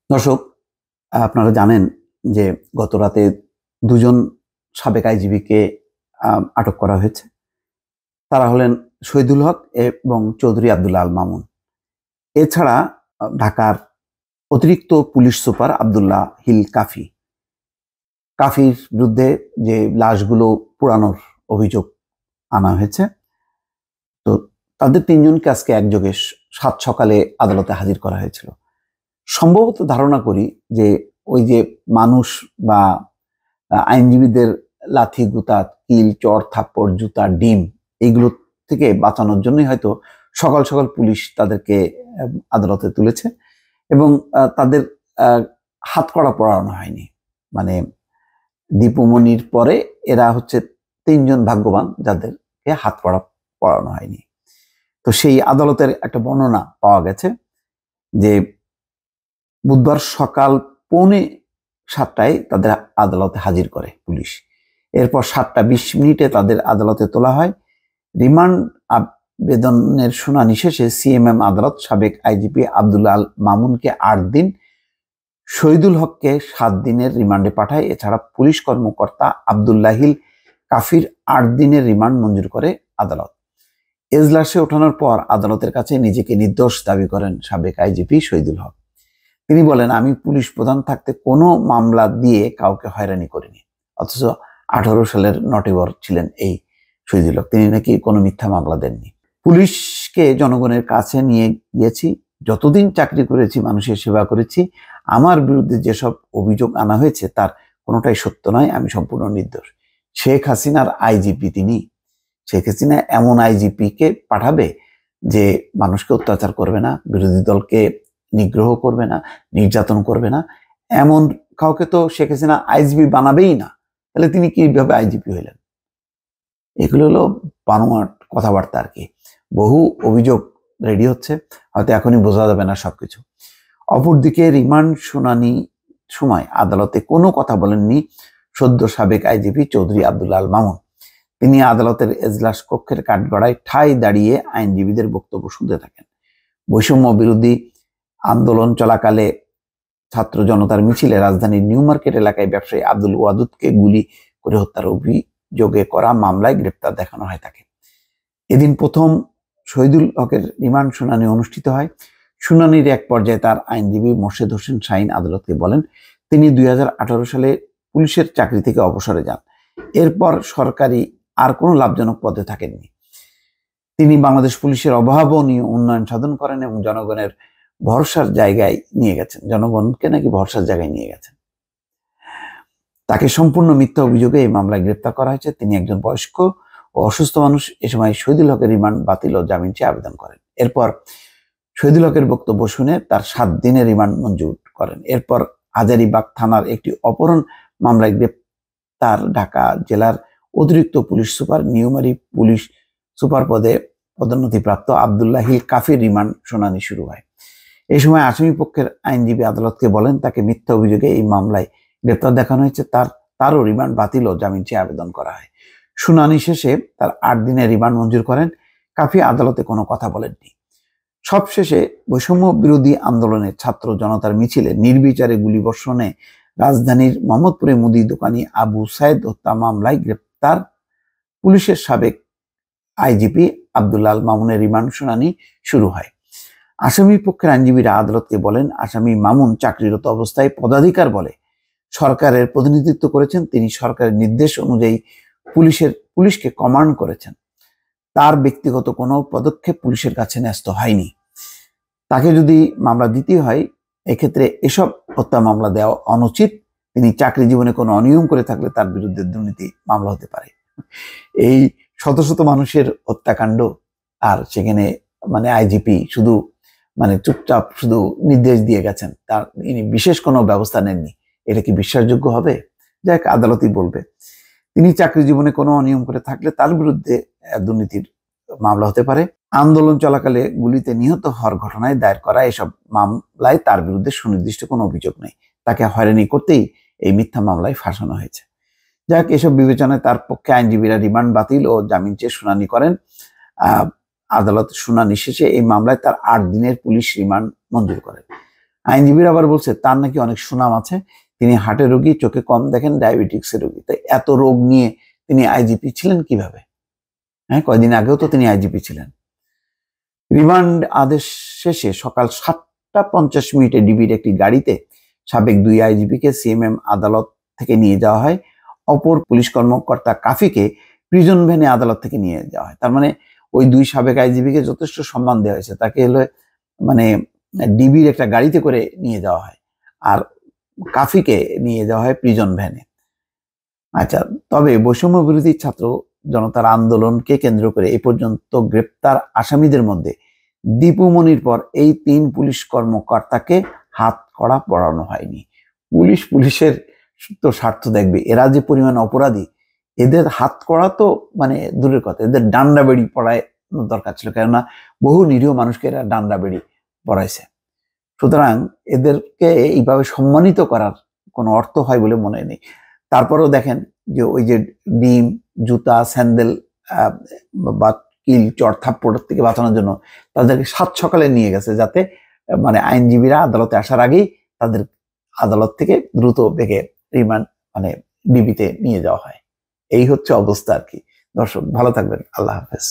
দর্শক, আপনারা জানেন যে গত রাতে দুজন সাবেক আইজিবিকে আটক করা হয়েছে। তারা হলেন শহীদুল হক এবং চৌধুরী আব্দুল্লাহ আল মামুন। এছাড়া ঢাকার অতিরিক্ত পুলিশ সুপার আব্দুল্লাহ হিল কাফির বিরুদ্ধে যে লাশগুলো পোড়ানোর অভিযোগ আনা হয়েছে, তো তাদের তিনজনকে আজকে একযোগে সাত সকালে আদালতে হাজির করা হয়েছিল। সম্ভবত ধারণা করি যে ওই যে মানুষ বা আইনজীবীদের লাথি গুতা কিল চড় থাপ্পড় জুতা ডিম এইগুলো থেকে বাঁচানোর জন্যই হয়তো সকাল সকাল পুলিশ তাদেরকে আদালতে তুলেছে এবং তাদের হাতকড়া পরানো হয়নি। মানে দীপুমনির পরে এরা হচ্ছে তিনজন ভাগ্যবান যাদেরকে হাতকড়া পরানো হয়নি। তো সেই আদালতের একটা বর্ণনা পাওয়া গেছে যে বুধবার সকাল 6:45 তাদের আদালতে হাজির করে পুলিশ। এরপর 7:20 তাদের আদালতে তোলা হয়। রিমান্ড আবেদনের শুনানি শেষে সিএমএম আদালত সাবেক আইজিপি আব্দুল্লাহ আল মামুনকে 8 দিন, শহীদুল হককে 7 দিনের রিমান্ডে পাঠায়। এছাড়া পুলিশ কর্মকর্তা আব্দুল্লাহিল কাফির 8 দিনের রিমান্ড মঞ্জুর করে আদালত। এজলাসে ওঠানোর পর আদালতের কাছে নিজেকে নির্দোষ দাবি করেন সাবেক আইজিপি শহীদুল হক। তিনি বলেন, আমি পুলিশ প্রধান থাকতে কোনো মামলা দিয়ে কাউকে হয়রানি করিনি। অথচ 18 সালের নভেম্বর ছিলেন এই শহীদুল হক, তিনি নাকি কোনো মিথ্যা মামলা দেননি। পুলিশকে জনগণের কাছে নিয়ে গিয়েছি, যতদিন চাকরি করেছি মানুষের সেবা করেছি। আমার বিরুদ্ধে যেসব অভিযোগ আনা হয়েছে তার কোনোটাই সত্য নয়, আমি সম্পূর্ণ নির্দোষ। শেখ হাসিনার আইজিপি তিনি। শেখ হাসিনা এমন আইজিপিকে পাঠাবে যে মানুষকে অত্যাচার করবে না, বিরোধী দলকে নিগ্রহ করবে না, নির্যাতন করবে না, এমন কাউকে তো শেখ হাসিনা আইজিপি বানাবেই না। তাহলে তিনি কিভাবে আইজিপি হইলেন? এগুলো হলো বানোয়াট কথাবার্তা আর কি। বহু অভিযোগ রেডি হচ্ছে, হয়তো এখনই বোঝা যাবে না সবকিছু। অপরদিকে রিমান্ড শুনানি সময় আদালতে কোনো কথা বলেননি সদ্য সাবেক আইজিপি চৌধুরী আব্দুল্লাহ আল মামুন। তিনি আদালতের এজলাস কক্ষের কাঠগড়ায় ঠায় দাঁড়িয়ে আইনজীবীদের বক্তব্য শুনতে থাকেন। বৈষম্য বিরোধী আন্দোলন চলাকালে ছাত্র জনতার মিছিলে রাজধানীর নিউ মার্কেট এলাকায় ব্যবসায়ী আব্দুল ওয়াদুদকে গুলি করে হত্যার অভিযোগে করা মামলায় গ্রেপ্তার দেখানো হয় তাকে। এদিন প্রথম শহীদুল হকের রিমান্ড শুনানি অনুষ্ঠিত হয়। শুনানির এক পর্যায়ে তার আইনজীবী মোর্শেদ হোসেন শাহীন আদালতকে বলেন, তিনি 2018 সালে পুলিশের চাকরি থেকে অবসরে যান। এরপর সরকারি আর কোনো লাভজনক পদে থাকেননি। তিনি বাংলাদেশ পুলিশের অভাবনীয় উন্নয়ন সাধন করেন এবং জনগণের ভরসার জায়গায় নিয়ে গেছেন, জনগণকে নাকি ভরসার জায়গায় নিয়ে গেছেন। তাকে সম্পূর্ণ মিথ্যা অভিযোগে এই মামলায় গ্রেপ্তার করা হয়েছে। তিনি একজন বয়স্ক ও অসুস্থ মানুষ। এ সময় শহীদুল হকের রিমান্ড বাতিল ও জামিন চেয়ে আবেদন করেন। এরপর শহীদুল হকের বক্তব্য শুনে তার 7 দিনের রিমান্ড মঞ্জুর করেন। এরপর হাজারীবাগ থানার একটি অপহরণ মামলায় গ্রেপ্তার ঢাকা জেলার অতিরিক্ত পুলিশ সুপার নিউমারি পুলিশ সুপার পদে পদোন্নতিপ্রাপ্ত আব্দুল্লাহ হিল কাফির রিমান্ড শুনানি শুরু হয়। এই সময় আসামি পক্ষের আইনজীবী আদালতকে বলেন, তাকে মিথ্যা অভিযোগে এই মামলায় গ্রেপ্তার দেখানো হয়েছে, তারও রিমান্ড বাতিল ও জামিন চেয়ে আবেদন করা হয়। শুনানি শেষে তার 8 দিনের রিমান্ড মঞ্জুর করেন। কাফি আদালতে কোনো কথা বলেননি। সবশেষে বৈষম্য বিরোধী আন্দোলনের ছাত্র জনতার মিছিলে নির্বিচারে গুলিবর্ষণে রাজধানীর মোহাম্মদপুরে মুদি দোকানি আবু সাইদ হত্যা মামলায় গ্রেপ্তার পুলিশের সাবেক আইজিপি আব্দুল্লাহ আল মামুনের রিমান্ড শুনানি শুরু হয়। আসামি পক্ষের আইনজীবীরা আদালতকে বলেন, আসামি মামুন চাকরিরত অবস্থায় পদাধিকার বলে সরকারের প্রতিনিধিত্ব করেছেন। তিনি সরকারের নির্দেশ অনুযায়ী পুলিশকে কমান্ড করেছেন। তার ব্যক্তিগত কোনো পদক্ষেপ পুলিশের কাছে ন্যস্ত হয়নি। তাকে যদি মামলা দিতে হয়, এক্ষেত্রে এসব হত্যা মামলা দেওয়া অনুচিত। তিনি চাকরি জীবনে কোনো অনিয়ম করে থাকলে তার বিরুদ্ধে দুর্নীতি মামলা হতে পারে। এই শত শত মানুষের হত্যাকাণ্ড, আর সেখানে আইজিপি শুধু চুপচাপ শুধু নির্দেশ দিয়ে গেছেন, তার ইনি বিশেষ কোনো ব্যবস্থা নেননি। এটা কি বিশ্বাসযোগ্য হবে? যাক, আদালতই বলবে। তিনি চাকরি জীবনে কোনো অনিয়ম করে থাকলে তার বিরুদ্ধে দুর্নীতির মামলা হতে পারে। আন্দোলন চলাকালে গুলিতে নিহত হওয়ার ঘটনায় দায়ের করা এসব মামলায় তার বিরুদ্ধে সুনির্দিষ্ট কোনো অভিযোগ নেই। তাকে হয়রানি করতেই এই মিথ্যা মামলায় ফাঁসানো হয়েছে। যাক, এসব বিবেচনায় তার পক্ষে আইনজীবীরা রিমান্ড বাতিল ও জামিন চেয়ে শুনানি করেন। আদালত শুনানি শেষে এই মামলায় তার 8 দিনের পুলিশ রিমান্ড মঞ্জুর করেন। আইনজীবীরা আবার বলছে তার নাকি অনেক সুনাম আছে, তিনি হার্টের রোগী, চোখে কম দেখেন, ডায়াবেটিক্সের রোগী। তাই এত রোগ নিয়ে তিনি আইজিপি ছিলেন কিভাবে? হ্যাঁ, কয়দিন আগেও তো তিনি আইজিপি ছিলেন। রিমান্ড আদেশ শেষে সকাল 7টা 50 ডিবির একটি গাড়িতে সাবেক 2 আইজিপিকে সিএমএম আদালত থেকে নিয়ে যাওয়া হয়। অপর পুলিশ কর্মকর্তা কাফিকে প্রিজন ভ্যানে আদালত থেকে নিয়ে যাওয়া হয়। তার মানে ওই 2 সাবেক আইজিপিকে যথেষ্ট সম্মান দেওয়া হয়েছে। তাকে হলো মানে ডিবির একটা গাড়িতে করে নিয়ে যাওয়া হয়, আর কাফিকে নিয়ে যাওয়া হয় প্রিজন ভ্যানে। আচ্ছা, তবে বৈষম্য বিরোধী ছাত্র জনতার আন্দোলনকে কেন্দ্র করে এ পর্যন্ত গ্রেপ্তার আসামিদের মধ্যে দীপু মনির পর এই 3 পুলিশ কর্মকর্তাকে হাত কড়া পড়ানো হয়নি। পুলিশের তো স্বার্থ দেখবে, এরা যে পরিমাণ অপরাধী, এদের হাত কড়া তো মানে দূরের কথা, এদের ডান্ডা বেড়ি পড়ায় দরকার ছিল, কেননা বহু নিরীহ মানুষকে এরা ডান্ডা বেড়ি পড়াইছে। সুতরাং এদেরকে এইভাবে সম্মানিত করার কোনো অর্থ হয় বলে মনে নেই। তারপরেও দেখেন যে ওই যে ডিম, জুতা, স্যান্ডেল বা কিল, চড় থাপ্পড় থেকে বাঁচানোর জন্য তাদেরকে 7 সকালে নিয়ে গেছে, যাতে মানে আইনজীবীরা আদালতে আসার আগেই তাদের আদালত থেকে দ্রুত বেগে রিমান্ড মানে ডিবিতে নিয়ে যাওয়া হয়। এই হচ্ছে অবস্থা আর কি। দর্শক ভালো থাকবেন, আল্লাহ হাফেজ।